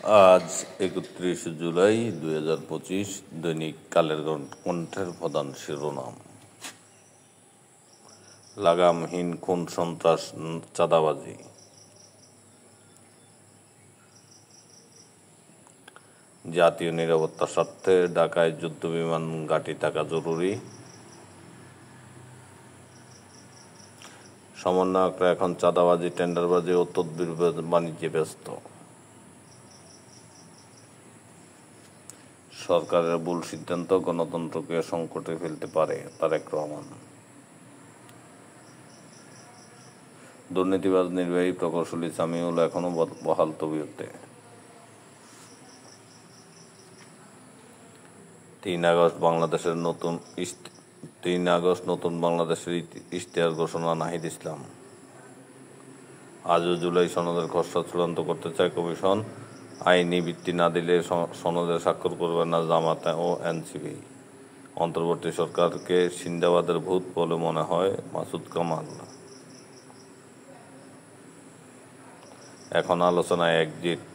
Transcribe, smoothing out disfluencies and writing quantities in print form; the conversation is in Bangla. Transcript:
আজ ৩১ জুলাই ২০২৫। দৈনিক কালের কণ্ঠের প্রধান শিরোনাম: লাগামহীন খুন, সন্ত্রাস, চাঁদাবাজি। জাতীয় নিরাপত্তার স্বার্থে ঢাকায় যুদ্ধবিমান ঘাঁটি থাকা জরুরি। সমন্বয়করা এখন চাঁদাবাজি, টেন্ডারবাজি ও তদবির বাণিজ্যে ব্যস্ত। সরকারের ভুল সিদ্ধান্ত গণতন্ত্রকে সংকটে ফেলতে পারে: তারেক রহমান। দুর্নীতিবাজ নির্বাহী প্রকৌশলী সামিউল এখনো বহাল তবিয়তে। ৩ আগস্ট নতুন বাংলাদেশের ইশতেহার ঘোষণা নাহিদ ইসলাম। আজও জুলাই সনদের খসড়া চূড়ান্ত করতে চায় কমিশন। আইনি ভিত্তি না দিলে সনদে স্বাক্ষর করবে না জামায়াত ও এনসিপি। অন্তর্বর্তী সরকারকে সিন্দাবাদের ভূত বলে মনে হয় মাসুদ কামাল। এখন আলোচনায় এক্সিট।